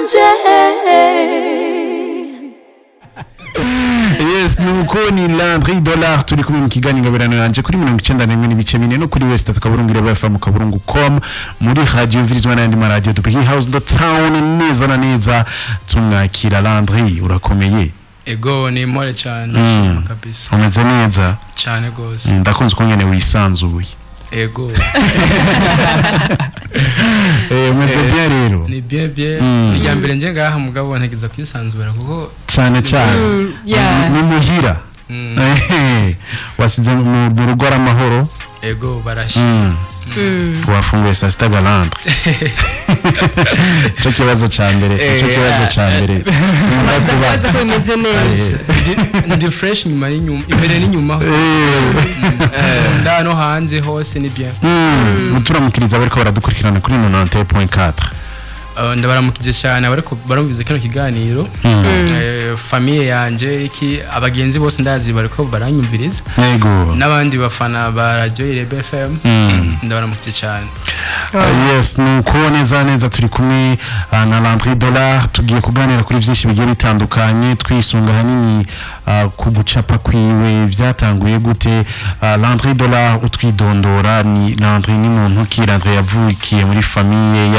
wanje. Yes, nuko ni Landry Dollar turi kumwe mu kiganiro ngabirano yanje kuri 91 n'ibice 4 no kuri West Kaburungu FM Kaburungu.com muri radio Virizwa n'andi ma radio Dubai House the town neza na neza tumwakira Landry urakomeye. Ego ni more cyane kabisa. Umeze neza cyane gose. Ndakunze ko ngene wisanzuye. Ego. Umeze bien rero. Ni bien. Ni yambere nje ngaha mugabo ntegeza kwisanzura kuko cyane ni muhira. Wasize mu rugo ramahoro. Ego barashi. Wafunguye saa sita Landry. Cyo kibazo cya mbere. Ndabaza ko imeze neza. Ndi fresh nyuma y'inyuma imbere n'inyuma. Ndano hanze hose ni bien. Turamukiriza bariko baradukurikirana kuri 90.4. Ndabaramukije cyane bariko barumvize kino kiganiro. Famille yanje iki abagenzi bose ndazi bariko baranyumviriza. Yego. Nabandi bafana ba Radio Irebe FM. Ndabaramukije cyane. Yes, nuko neza turi kumwe na Landry Dollar tugiye kuganira kuri byinshi bigiye bitandukanye twisunga hanini ku gucapa kwiwe byatanguye gute. Landry Dollar utwidondora ni Landry ni muntu ki Landry yavukiye muri famille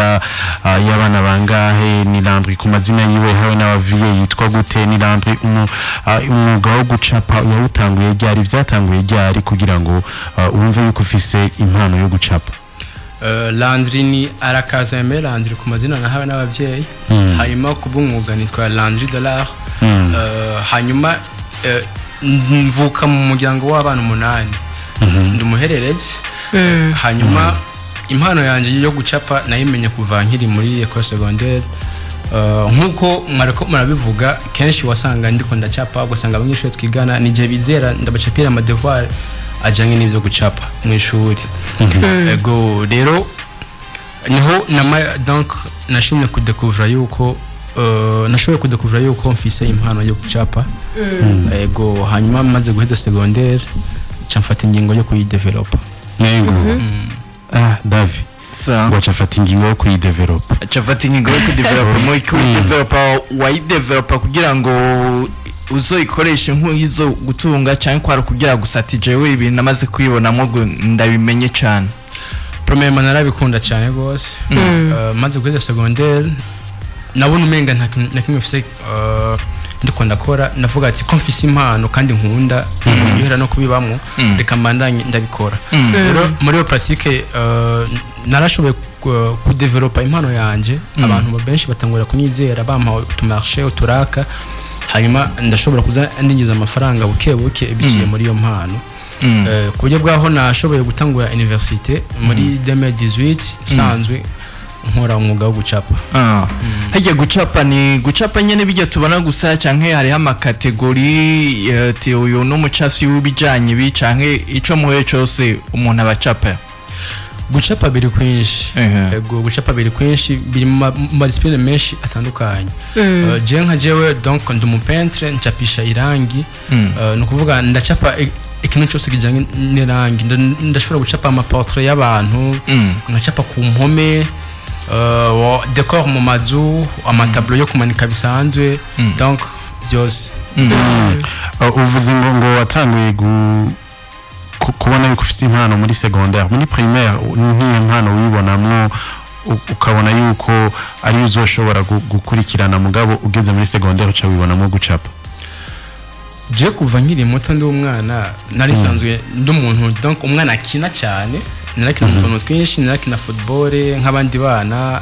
y'abana bangahe ni Landry ku mazina yiwe hawe n'abaviye yitwa gute ni Landry umwuga wo gucapa yawutanguye ryari byatanguye ryari kugira ngo urumve yuko ufise impano yo gucapa. Landry ni arakazeme Landry ku mazina nahawe n'abavyeyi hanyuma kubumwuga nitwa Landry Dollar hanyuma mvuka mu muryango w'abana 8 ndumuhererezi hanyuma impano yanje yo gucapa nayimenye kuva nkiri muri école secondaire nkuko marabivuga kenshi wasanga ndiko ndacapa ugasanga abanyeshuri twigana nije bizera ndabacapira ama devoir ajanye n'ivyo gucapa mu ishuri. Ego rero niho donc nashimye kudekuvra yuko nashoboye kudekuvra yuko mfise impano yo gucapa. Ego hanyuma maze guheza secondaire camfata ingingo yo kuyidevelopa. Yego. Davi wachafata ingingo yo kuyidevelopa. Achafata ingingo yo kuyidevelopa mo kuyidevelopa wayidevelopa kugira ngo uzoyikoreshe nk'izo gutunga cyane kwara kugira gusatije we ibintu namaze kwibonamo ndabimenye cyane. Premièrement narabikunda cyane gose. Maze kwiga secondaire nabona umenga nta kimwe mfise ndiko ndakora navuga ati ko mfise impano kandi nkunda yihera no kubibamwo reka mandanye ndabikora. Rero muri pratique narashoboye kudevelopa impano yanje abantu benshi batangura kunyizera bampa utumarché uturaka hanyuma ndashobora kuza ndinjiza amafaranga buke biciye muri iyo mpano. Ku buryo bwaho nashoboye gutangura université muri 2018 sanzwe nkora umwuga wo gucapa. Hajya gucapa ni gucapa nyene bijya tubona gusa canke hari amakategori uyu no mucafyi w'ibijanye bicanke ico muhe cyose umuntu abacapa. Gucapa biri kwinshi. Ego gucapa biri kwinshi biri mu discipline menshi atandukanye. Je nka jewe donc ndumu peintre ncapisha irangi. No kuvuga ndacapa ikintu cyose kijanye n'irangi ndashobora gucapa ama portrait y'abantu ngacapa ku mpome décor mu mazu ama tableau yo kumanika bisanzwe donc byose. Uvuze ngo watanguye kubona yuko ufite impano muri secondaire muri primaire nk'iyo mpano wibonamwo ukabona yuko ari uzoshobora gukurikirana mugabo ugeze muri secondaire uca wibonamwo gucapa. Je kuva nkiri muto ndi umwana narisanzwe ndi umuntu donc umwana akina cyane narakina utuntu twinshi narakina football nk'abandi bana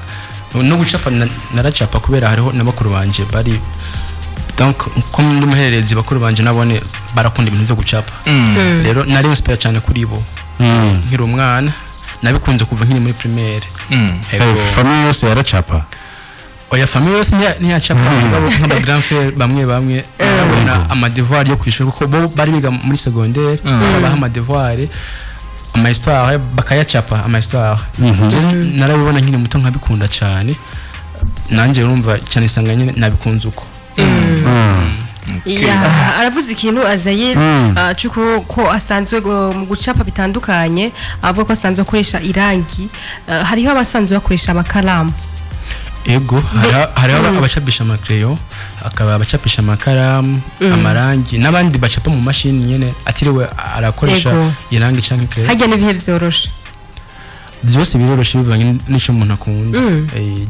no gucapa naracapa kubera hariho n'abakuru banje bari donc comme ndumuhererezi bakuru banje nabone barakunda ibintu byo gucapa. Rero nari inspire cyane kuri bo nkiri umwana nabikunze kuva nkiri muri primaire. Famille yose yaracapa. Oya famille yose ntiyacapa ngabo nk'aba grand frère bamwe babona ama devoir yo kwishura kuko bo bari biga muri secondaire babaha ama devoir ama histoire bakayacapa ama histoire. Narabibona nkiri muto nkabikunda cyane nanje urumva cyane sanganye nabikunze uko. Aravuze ikintu azaye cyuko ko asanzwe mu gucapa bitandukanye avuga ko asanzwe akoresha irangi hariho abasanzwe bakoresha amakaramu. ego hariho abacapisha amakreyo akaba abacapisha amakaramu amarangi n'abandi bacapa mu mashini nyene atiriwe arakoresha irangi canke kreyo hajya n'ibihe vyoroshe byose biroroshe bivanye n'ico umuntu akunda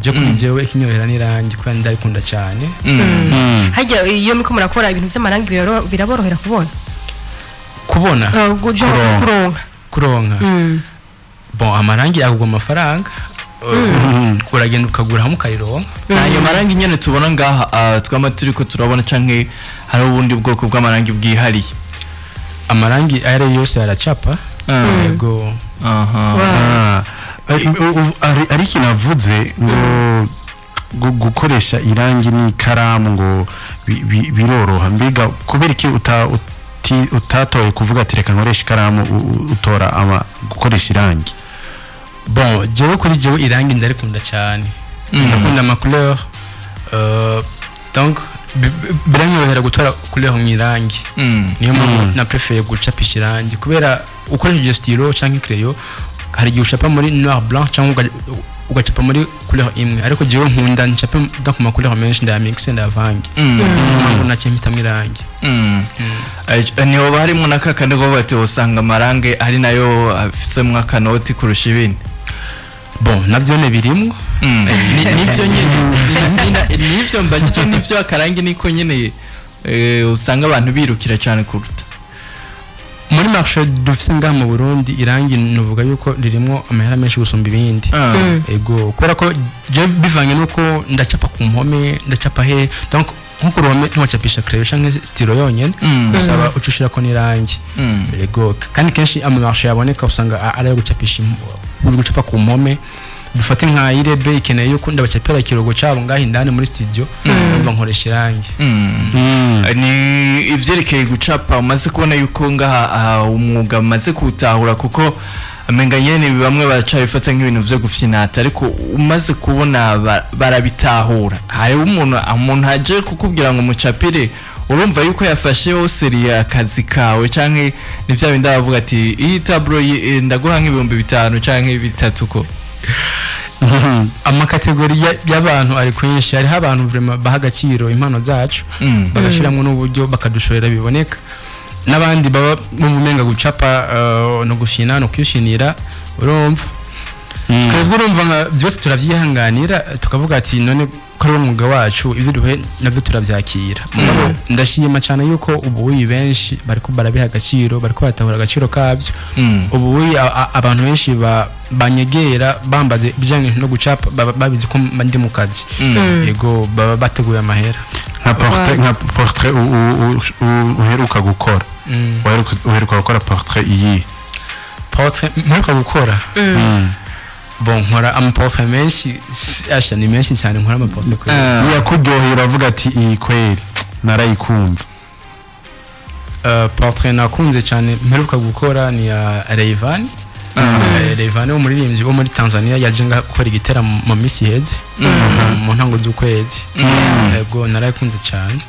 je kuri jewe ikinyohera n'irangi kandi ndarikunda cyane hajya iyo miko murakora ibintu by'amarangi biraborohera kubona kuronka bon amarangi agugwa amafaranga uragenda ukagura hamwe ukarironka ayo marangi nyene tubona ngaha twama turiko turabona canke hari ubundi bwoko bw'amarangi bwihariye amarangi ari yose aracapa yego ari kinavuze ngo gukoresha irangi n'ikaramu ngo biroroha mbega kubera iki utatoye kuvuga ati reka nkoresha ikaramu utora gukoresha irangi bon jewe kuri jewe irangi ndarikunda cyane ndakunda ama couleur donc biranyorohera gutora couleur mu irangi niyo mpamvu na préfère gucapisha irangi kubera ukoresheje stylo canke crayon hari igihe ucapa muri noir blanc cyangwa ugacapa muri couleur imwe ariko jewe nkunda ncapa donc ma couleur menshi ndamixe ndavange mpamvu nacyo mpitamwe irangi niho barimo nakakane go bate usanga amarange ari nayo afisemwe akanoti kurusha ibindi bon navyo ne birimwo nivyo nyene nivyo mbajije nivyo akarangi niko nyene usanga abantu birukira cyane kuruta muri marché dufise ngaha mu Burundi irangi nuvuga yuko ririmo amahera menshi gusumba ibindi ego kora ko je bivanye nuko ndacapa ku mpome ndacapa he donc nkuko ruhome ntucapisha crayon canke stylo yonyene usaba ucushira ko nirangi ego kandi kenshi amamarché yaboneka usanga ari yo gucapisha gucapa ku mpome dufate nka irebe ikeneye yuko ndabacapira ikirogo cyabo ngaho indani muri studio numva nkoresha irangi ni ivyerekeye gucapa umaze kubona yuko ngaha umwuga umaze kutahura kuko amenga nyene bamwe baracabifata nk'ibintu vyo gufyinata ariko umaze kubona barabitahura hari umuntu aje kukubwira ngo mucapire urumva yuko yafashe hose akazi kawe canke ni vya bindi bavuga ati iyi tableau ndaguha nk'ibihumbi 5 canke 3 ko amakategori y'abantu ari kwinshi hari abantu vraiment bahagaciro impano zacu bagashiramwe n'uburyo bakadushorera biboneka nabandi baba muvumenga gucapa no gufyina no kwishinira urumva twebwe urumva byose turavyihanganira tukavuga ati none ko ari umwuga wacu ibyo duhe nabyo turavyakira ndashima cyane yuko ubu benshi bariko barabiha agaciro bariko batahura agaciro kabyo ubu abantu benshi banyegera bambaze bijanye no gucapa babizi ko ndi mu kazi yego baba bateguye amahera nka portrait uheruka gukora uheruka gukora portrait iyi mperuka gukora bon nkora amaportrait menshi asha ni menshi cyane nkora amaportrait ko yakuryohera avuga ati iyi kweli narayikunze portrait nakunze cyane mperuka gukora ni ya Rayvanny Rayvanny umuririmbyi wo muri Tanzania yaje gukora igitera mu misi heze mu ntango z'ukwezi yego narayikunze cyane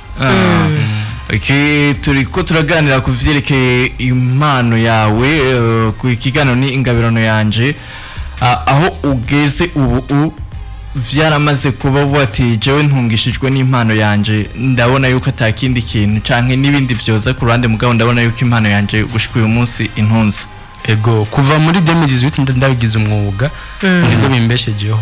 turiko turaganira ku vyerekeye impano yawe ku ikiganiro ni ingabirano yanje aho ugeze ubu vyaramaze kuba bwati jewe ntungishijwe n'impano yanje ndabona yuko atakindi kintu canke nibindi vyoza ku ruhande mugabo ndabona yuko impano yanje gushika uyu munsi intunze ego kuva muri 2018 ndabigize umwuga nivyo bimbeshejeho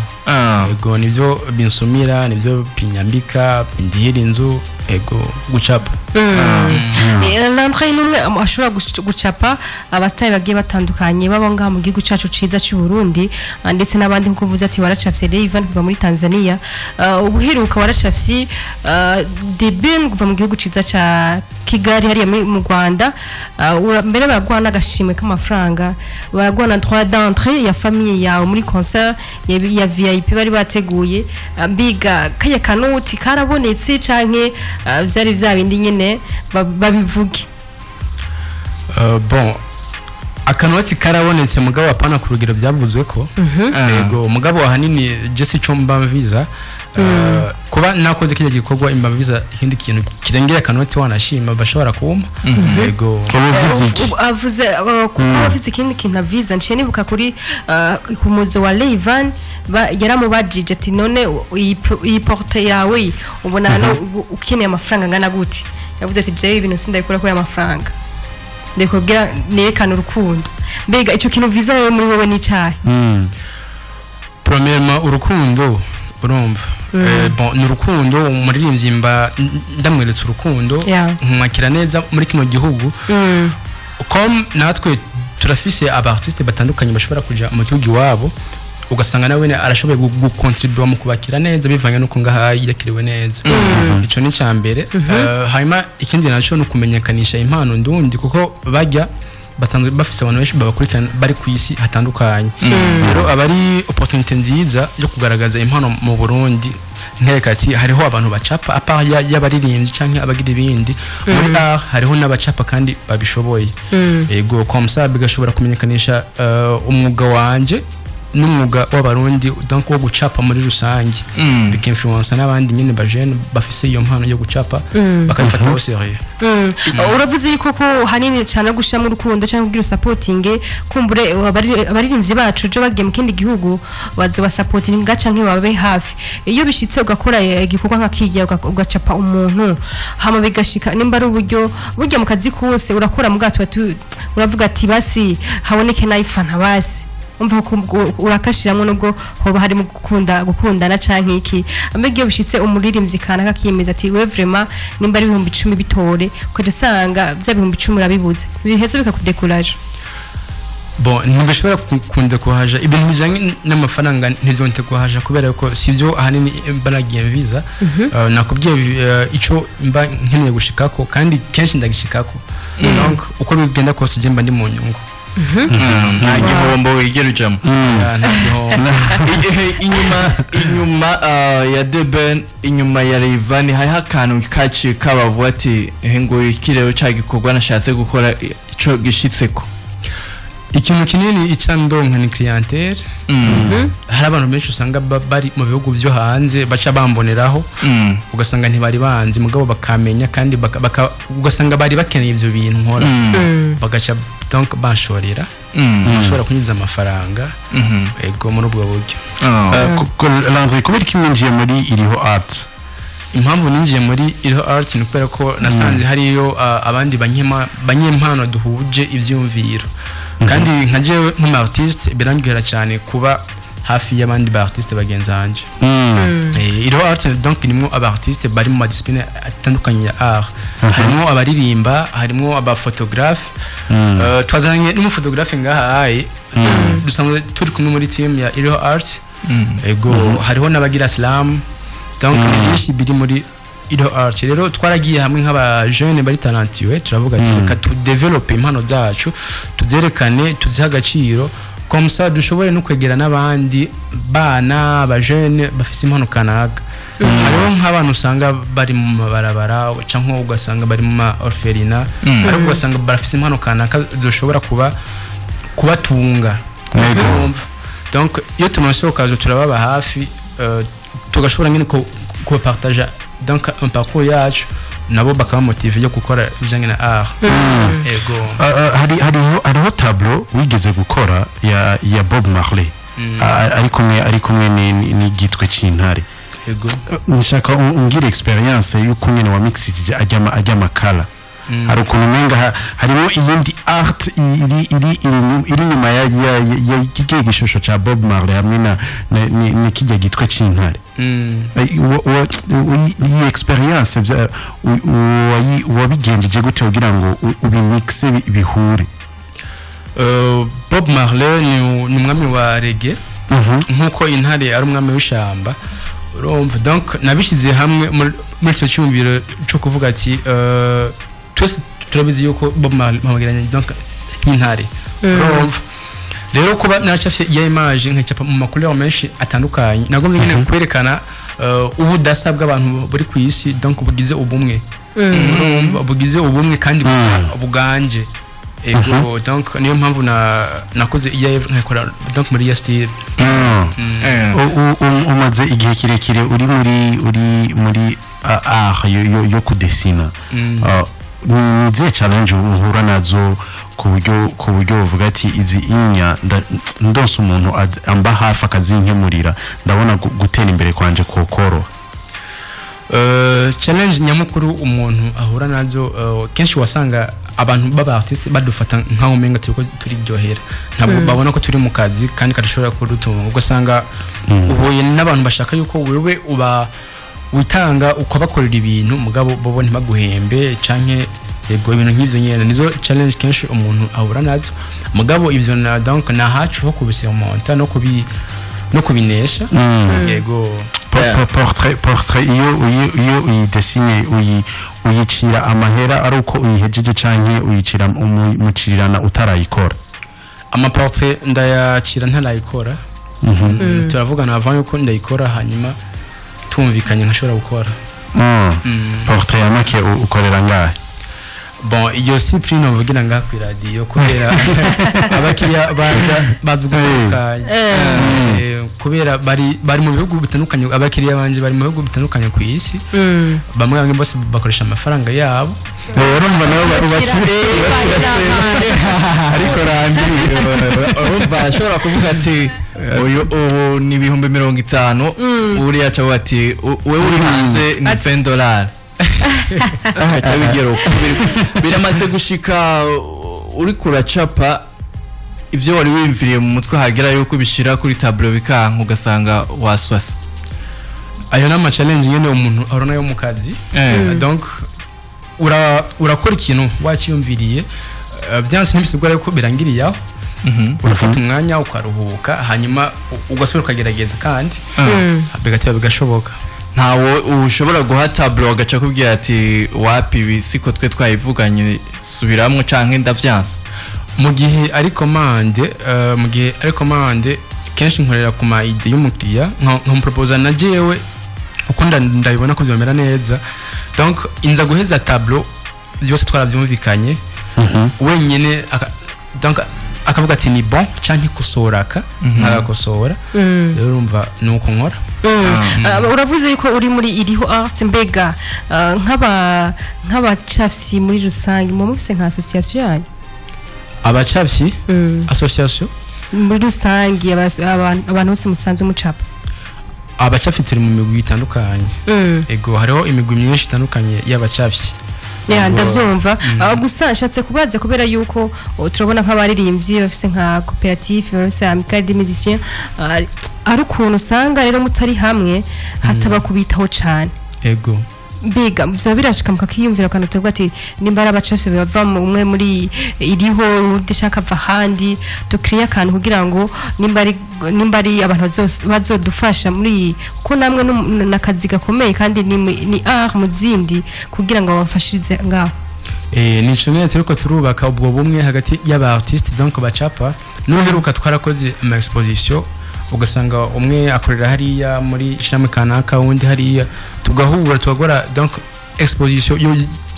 ego nivyo binsumira nivyo pinyambika ndihira inzu ego gucapa l'entrée numwe ashobora gucapa abataye bagiye batandukanye baba ngaha mu gihugu cacu ciza cy'u Burundi ndetse nabandi nko kuvuza ati waracafye Rayvanny kuva muri Tanzania ubuheruka waracafye debut kuva mu gihugu ciza ca Kigali hariya mu Rwanda mbere bagwana agashimwe k'amafaranga bagwana droit d'entrée ya famille yawe muri concert ya VIP bari bateguye mbiga kaya kanuti karabonetse canke vyari vyabindi nyene babivuge bon akanoti karabonetse mugabo apana ku rugero byavuzwe ko yego mugabo ahanini Jesse Chomba Visa kuba nakoze kijya gikorwa imbabiza ikindi kintu kirengera kanoti wanashima bashobora kumpa yego avuze kuko afise ikindi kintu aviza nciye nibuka kuri ku muzo wa Levan yaramubajije ati none iyi porte yawe ubona hano ukeneye amafaranga ngana gute yavuze ati je ibintu sindabikora ko amafaranga ndekubwira nerekana urukundo mbega icyo kintu viza wewe muri wowe n'icyayi premièrement urukundo urumva bon n'urukundo umuririmbyi ndamweretse urukundo nkumwakira neza muri kino gihugu comme natwe turafise abartiste batandukanye bashobora kuja mu gihugu iwabo ugasanga nawe arashoboye gukontribua mu kubakira neza bivanye nuko ngaha yakiriwe neza ico ni cyambere hanyuma ikindi naco no kumenyekanisha impano ndundi kuko bajya batanzwe bafise abantu benshi babakurikirana bari ku isi hatandukanye rero abari opportunité nziza yo kugaragaza impano mu Burundi nterekati hariho abantu bacapa apart y'abaririmbyi canke abagira ibindi muri hariho n'abacapa kandi babishoboye yego comme ça bigashobora kumenyekanisha umwuga wanje n'umwuga w'abarundi donc wo gucapa muri rusange bik'influence n'abandi nyine bajene bafise iyo mpano yo gucapa bakabifata au sérieux uravuze yuko ko hanini cyane gushira mu rukundo cyangwa kugira supporting kumbure abaririmbyi bacu je bagiye mu kindi gihugu bazoba supporting gaca nke babe hafi iyo bishitse ugakora igikorwa nk'akijya ugacapa umuntu hama bigashika nimba ari uburyo burya mu kazi kose urakora mu gato uravuga ati basi haboneke nayifana basi umva urakashiramwe nubwo hoba harimo gukundana canke iki ambergiye bishitse umuririmbyi kana kakiyemeza ati we vraiment nimba ari 10,000 bitore ukadusanga bya 10,000 rabibuze biheze bikakudekuraje bon ntibishobora kunda kuhaja ibintu bijanye n'amafaranga ntizonte kuhaja kubera ko sivyo ahanini baragiye visa nakubwiye ico mba nkeneye gushikako kandi kenshi ndagishikako donc uko bigenda kose je mba ndi mu nyungu nta gihombo wigera ujamo inyuma ya Deben inyuma ya Levan hariho akantu kaciye kabavuga ati ngo ikirero cyagikorwa nashatse gukora ico gishitseko ikintu kinini icandonka ni clientele hari abantu benshi usanga bari mu bihugu byo hanze baca bamboneraho ugasanga ntibari banzi mugabo bakamenya kandi ugasanga bari bakeneye ivyo bintu nkora bagaca donc banshorera bashobora kunyuza amafaranga ego muri ubwo buryo Landry kubera kimwinjiye muri iriho art impamvu ninjiye muri iriho art ni kubera ko nasanze hariyo abandi banyempano duhuje ivyumviro kandi nka jewe nk'umartiste birangera cyane kuba hafi y'abandi ba-artiste bagenzi hanje iriho art donc nimwo aba-artiste bari mu discipline atandukanye ya art harimo abaririmba harimo aba-photographe twazanye n'umufotographe ngaha dusanzwe turi kumwe muri team ya iriho art ego hariho n'abagira slam donc byinshi biri muri iriho art rero twaragiye hamwe nk'aba jeune bari talentueux turavuga ati reka tu developer impano zacu tuzerekane tuziha agaciro comme ça dushobore no kwegera n'abandi bana abajene bafise impano kanaka hariho nk'abantu usanga bari mu mabarabara cyangwa ugasanga bari mu ma orphelina ariko ugasanga bafise impano kanaka dushobora kubatunga donc iyo tunasohokaje turababa hafi tugashobora nyine ko partager donc un parcours yacu nabo bakaba motive yo gukora bijanye na art hariho tableau wigeze gukora ya Bob Marley ari kumwe n'igitwe c'intare nshaka ungira experience y'uko nyene wa mixije ajya makala hari ukuntu menga harimo iyindi art iri nyuma ya gishusho cha Bob Marley hamwe ni kijya gitwe c'intare iyi experience wabigenjeje gute kugira ngo ubimixe bihure Bob Marley ni umwami wa reggae nkuko intare ari umwami w'ishamba urumva donc nabishize hamwe muri cyo cyumviro cyo kuvuga ati twese turabizi yuko Bob Marley mpamagiranye donc nk'intare urumva rero kuba nacafye ya image nkacapa mu makulero menshi atandukanye nagomye nyine kwerekana ubudasa bw'abantu buri ku isi donc bugize ubumwe bugize ubumwe kandi buganje ego donc niyo mpamvu nakoze iya nkakora donc muri ya style umaze umaze igihe kirekire uri muri art yo kudesina ni challenge uhura nazo ku buryo uvuga ati izi inya ndose umuntu amba hafi akazinkemurira ndabona gutera imbere kwanje kokoro challenge nyamukuru umuntu ahura nazo kenshi wasanga abantu baba artiste badufata nkaho menga turi byohera ntabwo babona ko turi mu kazi kandi kadashobora kurutunga ugasanga uboye n'abantu bashaka yuko wewe uba witanga uko bakorera ibintu mugabo bobo ntibaguhembe canke yego ibintu nk'ivyo nyene nizo challenge kenshi umuntu ahura nazo mugabo ivyo na donc na hacu ho kubisemonta no kubinesha yego portrait iyo uyidesine uyicira amahera ari uko uyihejeje canke uyicira umucirirana utarayikora amaportrait ndayacira ntarayikora turavugana avant yuko ndayikora hanyuma tumvikanye nkashobora gukora portrait yamake ukorera ngahe bon iyo cyprine novugira nga ku radio kubera abakiriya baza gutandukanye kubera bari mu bihugu bitandukanye abakiriya banje bari mu bihugu bitandukanye ku isi bamwe bamwe bose bakoresha amafaranga yabo urumva nabo ariko randiri urumva ashobora kuvuga ati uyu ni ibihumbi 50 uriya cyo ati wewe uri hanze ni $10 cyabigero biramaze gushika uri kuracapa ivyo wari wimviriye mu mutwe hagera yuko bishira kuri tableau bikanka ugasanga waswasa ayo nama challenge nyene umuntu arona yo mu kazi donc urakora ikintu wakiyumviriye byanse ntibisigura yuko birangiriyaho urafata umwanya ukaruhuka hanyuma ugasubira ukagerageza kandi bigateba bigashoboka ntawo ushobora guha tableau agaca kubwira ati wapi bisiko twe twayivuganye subiramwe canke ndavyanse mu gihe ari commande kenshi nkorera ku ma idée y'umukiriya nka proposer na jewe uko ndabibona ko byomera neza donc inza guheza tableau byose twarabyumvikanye wenyine donc akavuga ati ni bon canke kusoraka nkagakosora rero urumva nuko nkora uravuze yuko uri muri iriho art mbega nk'abacafyi muri rusange mu mufise nka association yanyu abacafyi association muri rusange abantu bose musanze mucapa abacafyi turi mu migwi itandukanye ego hariho imigwi myinshi itandukanye y'abacafyi ndavyumva gusa nshatse kubaza kubera yuko turabona nk'abaririmbyi bafise nka coopérative bafise amicale des musiciens ari ukuntu usanga rero mutari hamwe hataba kubitaho cane ego mbega byo birashika mukakiyumvira kana tuvuga ati nimba ari abacafye bava umwe muri iriho udashaka va handi tukriya kantu kugira ngo nimba ari abantu bazodufasha muri ko namwe nakazi gakomeye kandi ni art muzindi kugira ngo bafashirize ngaho ni chumwe turiko turubaka ubwo bumwe hagati y'aba artiste donc bacapa n'uheruka twarakoze ama exposition ugasanga umwe akorera hariya muri shamwe kanaka undi hariya tugahura tugakora donc exposition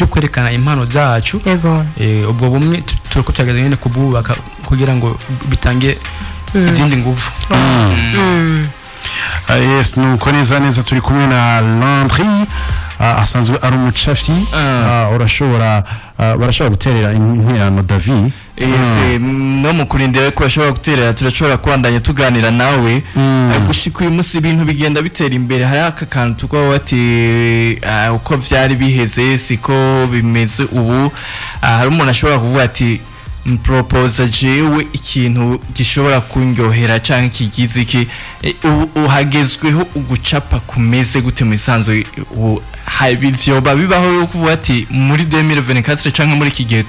yo kwerekana impano zacu yego ubwo bumwe turiko twageze nyene kububaka kugira ngo bitange izindi nguvu yes nuko neza turi kumwe na Landry asanzwe ari umucafyi urashobora barashobora guterera interano David no mukurindira ko ashobora guterera turashobora kwandanya tuganira nawe gushika uyu munsi ibintu bigenda bitera imbere hari akakantu tukwa ati uko vyari biheze siko bimeze ubu hari umuntu ashobora kuvuga ati propose jewe ikintu gishobora kunyohera canke kigize iki uhagezweho ugucapa kumeze gute mu isanzo habivyo babibaho yo kuvuga ati muri 2024 canke muri kigihe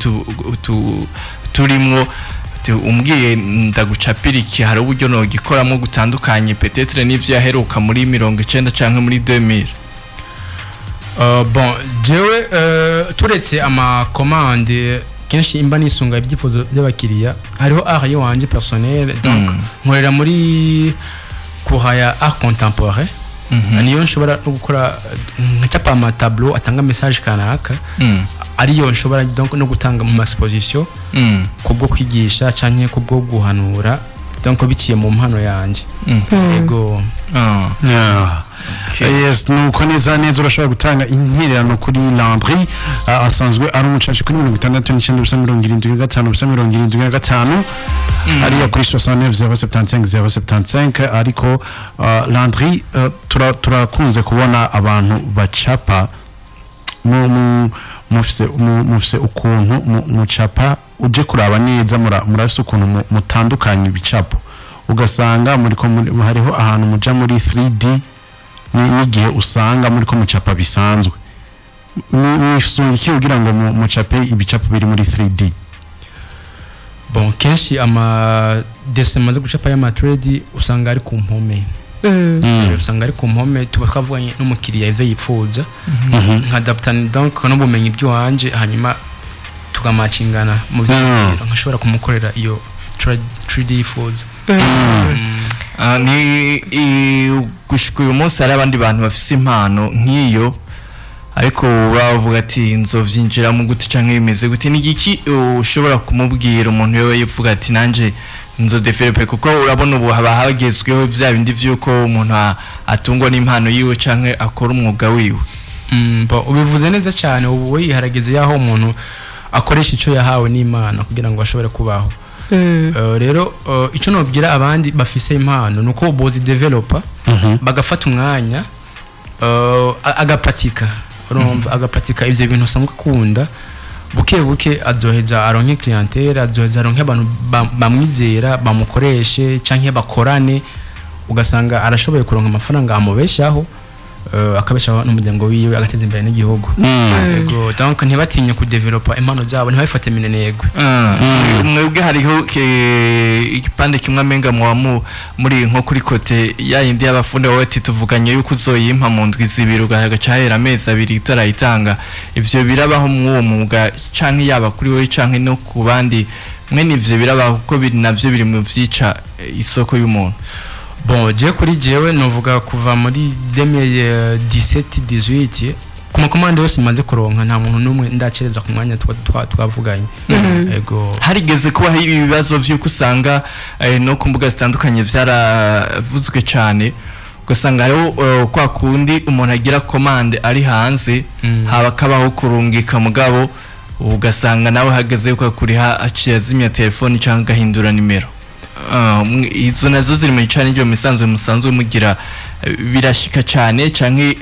turimwo umbwiye ndagucapira iki hari uburyo no gikoramo gutandukanye peut-être n'ivyo yaheruka muri 90 canke muri 2000 bon jewe turetse ama commande kenshi imba nisunga ibyifuzo by'abakiriya hariho art yo wanje personnel donc nkorera muri kuhaya art contemporain niyo nshobora gukora nkacapa ama tableau atanga message kanaka ariyo nshobora donc no gutanga mu exposition kubwo kwigisha canke kubwo guhanura donc biciye mu mpano yanje ego yes nuko neza neza urashobora gutanga intererano kuri Landry asanzwe ari umucaci kuri 69.75 ariyo kuri 69.075 ariko Landry turakunze kubona abantu bacapa mufise ukuntu mucapa uje kuraba neza murafise ukuntu mutandukanye ibicapo ugasanga hariho ahantu muja muri 3D n'igihe usanga muri ko mucapa bisanzwe nifungikiye kugira ngo mucape ibicapo biri muri 3D. Bon kenshi ama dessin maze gucapa ya 3D usanga ari ku mpome usanga ari ku mpome tuba twavuganye n'umukiriya ivyo yipfuza nkadaptana donc n'ubumenyi bw'wanje hanyuma tugamacingana mu byo nkashobora kumukorera iyo 3D yifuza. Ni gushika uyu munsi hari abandi bantu bafise impano nk'iyo ariko bavuga ati nzovyinjira mu guti canke bimeze gute ni giki ushobora kumubwira umuntu yewe yivuga ati nanje nzo developer kuko urabona ubu haba hagezweho bya bindi vyuko umuntu atungwa n'impano yiwe canke akora umwuga wiwe. Ubivuze neza cyane ubu yiharageze yaho umuntu akoresha ico yahawe n'Imana kugira ngo ashobore kubaho. Rero ico nobwira abandi bafise impano nuko bozi developer bagafata umwanya agapatika urumva agapatika ivyo bintu usanzwe kunda buke azoheza aronke clientele azoheza aronke abantu bamwizera bamukoreshe canke bakorane ugasanga arashoboye kuronka amafaranga amubeshaho akabeshaho n'umuryango wiwe agateza imbere n'igihugu. Yego donc ntibatinye ku developer impano zabo ntibafate minenegwe. Mwebwe hariho igipande kimwe amenga muri nko kuri kote yayindi y'abafunde wowe tuvuganye yuko uzoyimpa mu ndwi zibiri ugahera amezi abiri itarayitanga ivyo birabaho mwuwo mwuga canke yaba kuri wowe canke no ku bandi mwene ivyo birabaho kuko biri navyo biri mu vyica isoko y'umuntu. Bon je kuri jewe novuga kuva muri 2017-18 kuma komande yose maze kuronka nta muntu numwe ndacereza ku mwanya twavuganye. Ego harigeze kuba ibibazo vy'uko usanga no kumbuga zitandukanye vyaravuzwe cyane ugasanga rero kwa kundi umuntu agira commande ari hanze haba kabaho kurungika mugabo ugasanga nawe hageze uko kuriha aciye zimya telefone cyangwa gahindura nimero. Izo nazo ziri mu challenge musanzwe mugira birashika cyane canke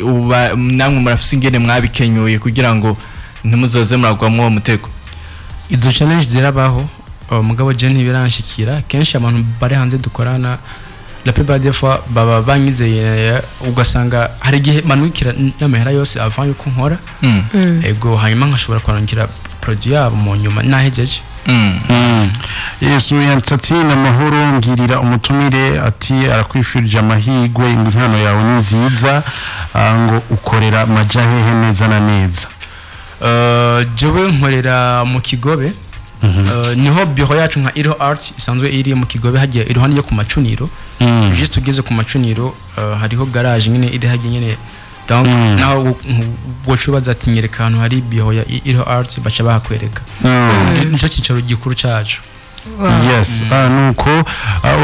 namwe murafise ingene mwabikenyuye kugira ngo ntimuzoze muragwamwo uwo mutego. Izo challenge zirabaho mugabo je ntibiranshikira kenshi abantu bari hanze dukorana la plupart des fois baba banyizeye ugasanga hari gihe manwikira n'amahera yose avant yuko nkora ego hanyuma nkashobora kwarongera produit yabo mu nyuma nahejeje. Yesu yantsatine amahoro ngirira umutumire ati arakwifurije amahigwe impano yawe ni nziza ngo ukorera majahehe neza na neza. Jewe nkorera mu Kigobe niho bureau yacu nka Iro Art isanzwe iri mu Kigobe hagiye iruhande yo ku Macuniro juste ugeze ku Macuniro hariho garage nyine iri hagiye nyine donc naho gocubaza ati nyereka ahantu hari bureau ya Iro Art baca bahakwereka nico cicaro gikuru cacu. Yes nuko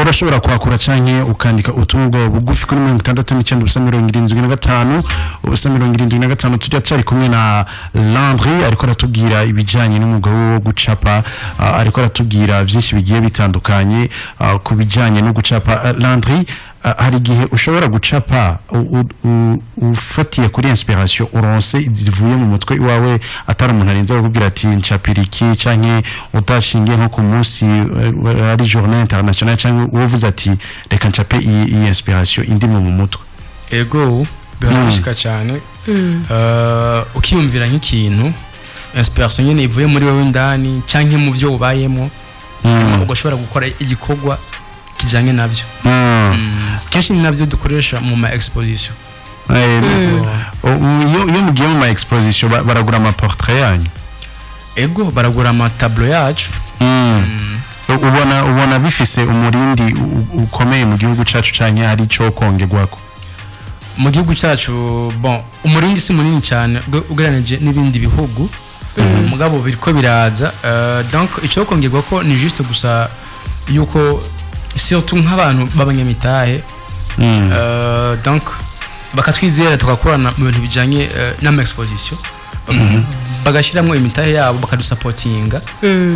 urashobora kwakura canke ukandika utumwe bugufi kuri 69.75 tujya cari kumwe na Landry ariko aratubwira ibijanye n'umwuga wo gucapa ariko aratubwira byinshi bigiye bitandukanye ku bijanye no gucapa. Landry hari gihe ushobora gucapa ufatiye kuri inspiration uronse zivuye mu mutwe wawe atari umuntu arinze kukubwira ati ncapiriki canke utashingiye nko ku munsi ari journée internationale canke uvuze ati reka ncape iyi inspiration indi mu mutwe. Ego birashika cyane ukiyumvira nk'ikintu inspiration nyene ivuye muri wowe ndani canke mu byo ubayemo ugashobora gukora igikorwa kijanye navyo. Kenshi navyo dukoresha mu ma exposition. Yo mugiye mu ma exposition baragura ama portrait yanyu. Ego baragura ama tableau yacu. Ubona bifise umurindi ukomeye mu gihugu cacu canke ari cyo kongerwako. Mu gihugu cacu bon umurindi si munini cyane ugereranije n'ibindi bihugu mugabo biriko biraza donc ico kongerwako ni juste gusa yuko surtout nk'abantu babanyamitahe donc bakatwizera tugakorana mu bintu bijanye n'ama exposition bagashiramwo imitahe yabo bakadusapotinga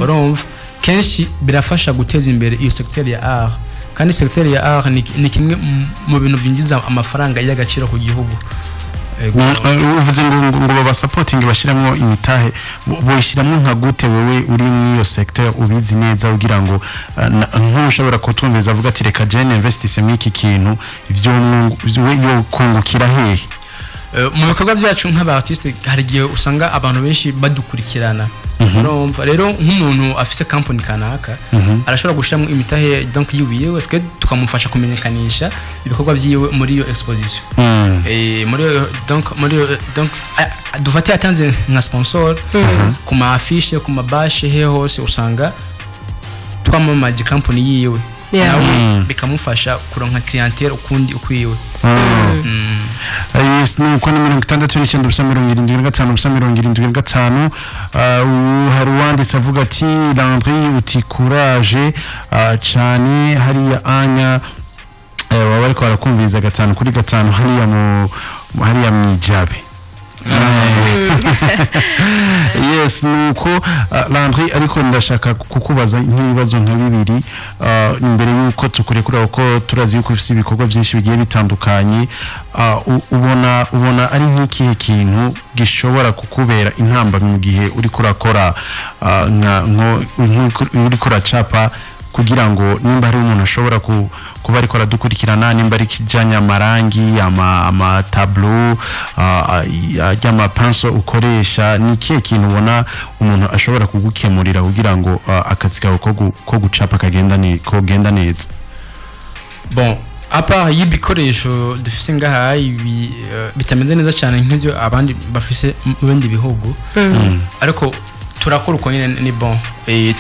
urumva kenshi birafasha guteza imbere iyo secteur ya art kandi secteur ya art ni kimwe mu bintu byinjiza amafaranga y'agaciro ku gihugu uvuze ngo baba supporting bashiramwo imitahe boyishiramwo nka gute wewe uri mu iyo secteur ubizi neza ugira ngo ntushobora kutumviza avuga ati reka jene investise mu iki kintu ivyo yo kungukira hehe mu bikorwa byacu nk'abartiste hari gihe usanga abantu benshi badukurikirana urumva rero nk'umuntu afise company kanaka arashobora gushiramo imitahe donc yiwiwe twe tukamufasha kumenyekanisha ibikorwa byiwe muri iyo exposition donc dufate atanze nka sponsor ku ma affiche ku mabashe he hose usanga twamamaje company yiwe nawe bikamufasha kuronka clientele ukundi ukwiwe yes nuko ni 69.75 hari uwanditse avuga ati Landry uti courage cyane hariya anya waba ariko arakumviza 5 hariya mwijabe yes nuko Landry ariko ndashaka kukubaza nk'ibibazo nka bibiri imbere yuko tukurekura uko turazi yuko ufite ibikorwa byinshi bigiye bitandukanye ubona ari nk'ikihe kintu gishobora kukubera intamba mu gihe uri kurakora uri kuracapa kugira ngo nimba ari umuntu ashobora kuba ariko aradukurikirana nimba ari kijanya amarangi ama tableau ajya panso ukoresha ni kihe kintu ubona umuntu ashobora kugukemurira kugira ngo akazi kawe ko gucapa kagenda neza bon apa y'ibikoresho dufise ngaha bitameze neza cyane nk'ivyo abandi bafise mu bindi bihugu ariko turakora uko nyine ni bon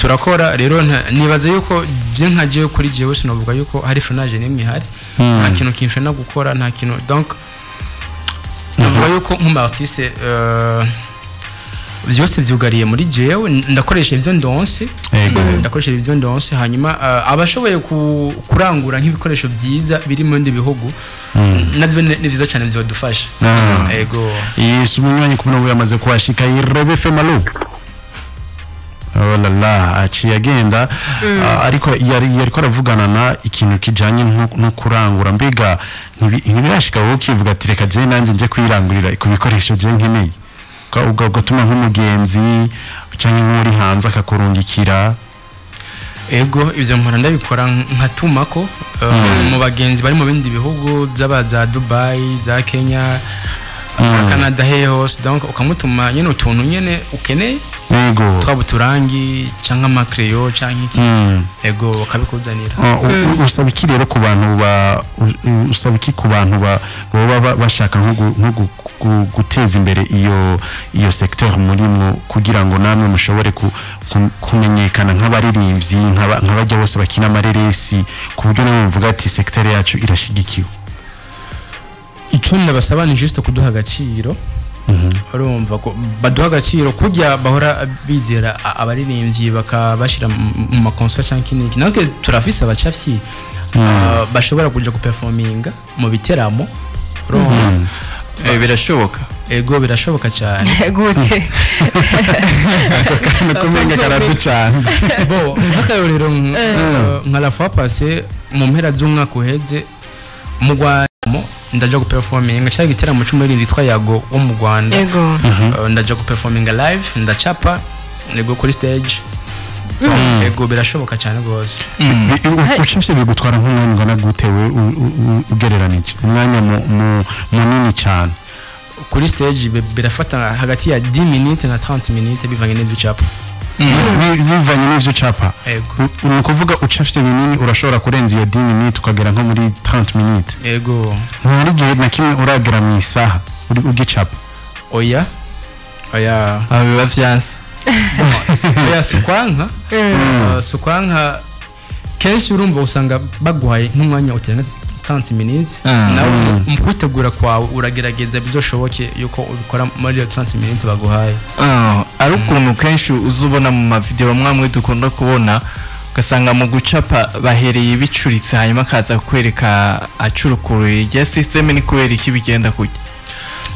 turakora rero nibaza yuko je nkaje kuri jewe sinovuga yuko hari frenage nemwe hari nta kintu kimfena gukora nta kintu donc navuga yuko nk'umu artiste byose byugariye muri jewe ndakoresha ivyo ndonse hanyuma abashoboye kurangura nk'ibikoresho byiza biri mu bindi bihugu navyo ni byiza cyane byodufasha ego yesu munywanyi kubona ubu yamaze kuhashika Irebe Femalo la aciye agenda ariko yari ko aravugana na ikintu kijanye no kurangura mbega ntibirashika wowe kivuga ati reka je nanje nje kwirangurira ku bikoresho je nkeneye ugatuma nk'umugenzi cyangwa nk'uri hanze akakurungikira ego ivyo mpora ndabikora nkatumako mu bagenzi bari mu bindi bihugu za Dubai za Kenya za Canada hose donc ukamutuma nyene utuntu nyene ukeneye ego twabuturangi cyangwa makreyo cyangwa iki ego bakabikuzanira usaba iki rero ku bantu usaba iki ku bantu baba bashaka nko guteza imbere iyo secteur murimo kugira ngo namwe mushobore kumenyekana nk'abaririmbyi nk'abajya bose bakina amareresi ku buryo nawe mvuga ati secteur yacu irashigikiwe icyo ndabasaba ni juste kuduha agaciro urumva ko baduha agaciro kujya bahora bizera abaririmbyi bakabashira mu maconcert cyangwa kiniki nake turafise abacapyi bashobora kuja guperforminga mu biteramo birashoboka ego birashoboka cyane gute kumenga karaducanze bo nk'akarorero nka la fois passée mu mpera z'umwaka uheze mu Rwanda ndaje guperforminga cyangwa igiteramo cy'umuririmbyi yitwa Yago wo mu Rwanda ndaje guperforminga live ndacapa nego kuri stage ego birashoboka cyane gose ucishye bigutwara nk'umwanya ungana gutewe ugereranije umwanya munini cyane kuri stage birafata hagati ya 10 minutes na 30 minutes bivanye n'ibyo capa bivanye n'ivyo capa ni ukuvuga ucafite binini urashobora kurenza iyo 10 minutes ukagera nko muri 30 minutes ego ntari gihe na kimwe uragera mu isaha ugicapa oya biba vyanse oya sukwanka kenshi urumva usanga baguhaye nk'umwanya utenga 30 minutes nawe mu kwitegura kwawe uragerageza bizoshoboke yuko ubikora muri 30 minutes baguhaye ari ukuntu kenshi uzubona mu mavideo mwamwe dukunda kubona ugasanga mu gucapa bahereye bicuritse hanyuma akaza kukwereka acurukuruye irya system ni kubera iki bigenda kujya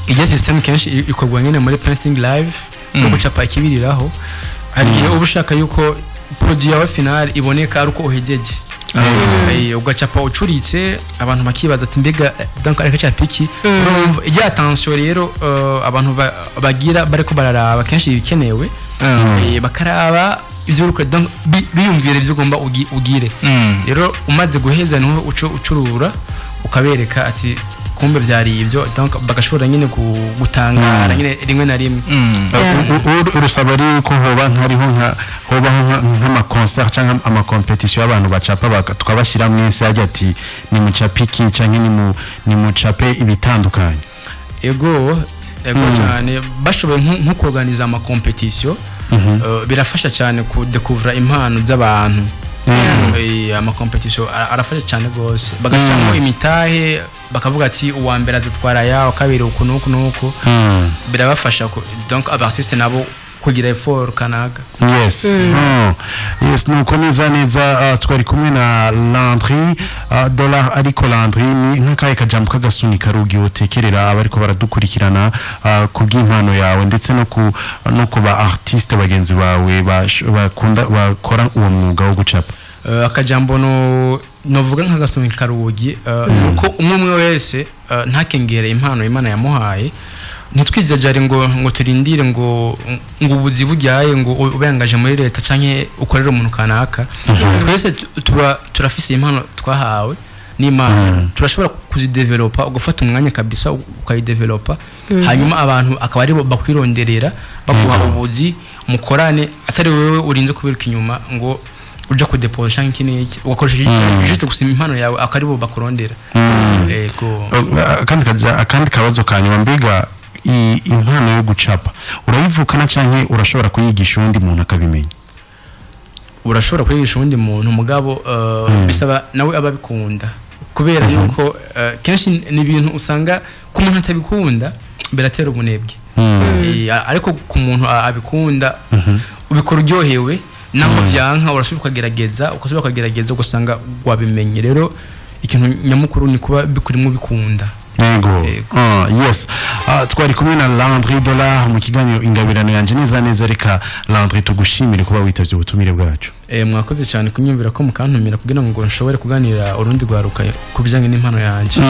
irya system kenshi ikorwa nyine muri printing live no gucapa ikibiriraho hari igihe uba ushaka yuko produit yawe final iboneka ari uko uhegeje ugacapa ucuritse abantu bakibaza ati mbega donc ariko cya piki ijya attention rero abantu bagira bariko bararaba kenshi bikenewe bakaraba ivyo uruko donc biyumvira ivyo ugomba ugire rero umaze guheza niho ucurura ukabereka ati kumbe byari ivyo donc bagashobora nyine gutangara nyine rimwe na rimwe urusaba ari ko hoba nk'ama concert cyangwa ama competition y'abantu bacapa tukabashira mwese ajya ati ni mucapiki cyangwa ni mucape ibitandukanye ego cyane bashoboye nko kuorganiza ama competition birafasha cyane ku découvrir impano z'abantu ama competition arafasha cyane gose bagashamo imitahe bakavuga ati uwa mbere adutwara yaho kabiri uku nuko birabafasha donc abartiste nabo kugira effort kanaga yes nuko neza twari kumwe na Landry dollar ariko Landry ni nk'akaye kajambo kagasunika rugi utekerera abariko baradukurikirana kubw'impano yawe ndetse no kuba artiste bagenzi bawe bakora uwo mwuga wo gucapa akajambo novuga nk'agasunika rugi nuko umwe wese ntakengere impano Imana yamuhaye ntitwijajare ngo turindire ngo ubuzi bujyaye ngo ubengaje muri leta canke ukorera umuntu kanaka twese turafise impano twahawe n'Imana turashobora kuzidevelopa ugafata umwanya kabisa ukayidevelopa hanyuma abantu akaba ari bakwironderera baguha ubuzi mukorane atari wewe urinze kubiruka inyuma ngo uja kudepoza canke kiniki ugakoresha juste gusima impano yawe akaribo bakurondera kandi kabazo kanyuma mbega impano yo gucapa urayivukana canke urashobora kuyigisha undi muntu akabimenya urashobora kuyigisha undi muntu mugabo bisaba nawe ababikunda kubera yuko kenshi ni ibintu usanga ku muntu atabikunda biratera ubunebwe ariko ku muntu abikunda ubikora uryohewe naho vyanka urashobora kugerageza ugasanga wabimenye rero ikintu nyamukuru ni kuba bikurimo bikunda yes twari kumwe na Landry Dollar mu kiganiro ingabirano yanje neza reka Landry tugushimire kuba witavye ubutumire bwacu mwakoze cyane kunyumvira ko mukantumira kugira ngo nshobore kuganira urundi rwaruka kubijanye n'impano yanje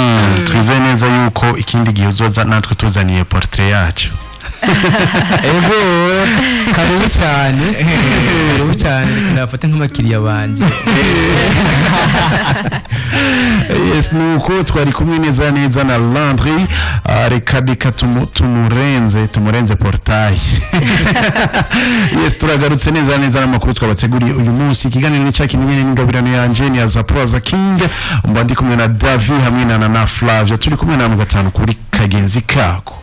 twizeye neza yuko ikindi gihe uzoza natwe tuzaniye portrait yacu karibu cyane reka nafate nk'amakiriya banje yes nuko twari kumwe neza na Landry reka tumurenze portail yes turagarutse neza n'amakuru twabateguriye uyu munsi ikiganiro ni cyakimenye n'ingabirano yanje ni Azaproza King mbandi kumwe na Davi hamwe na Flavia turi kumwe na 5 kuri kagenzi kako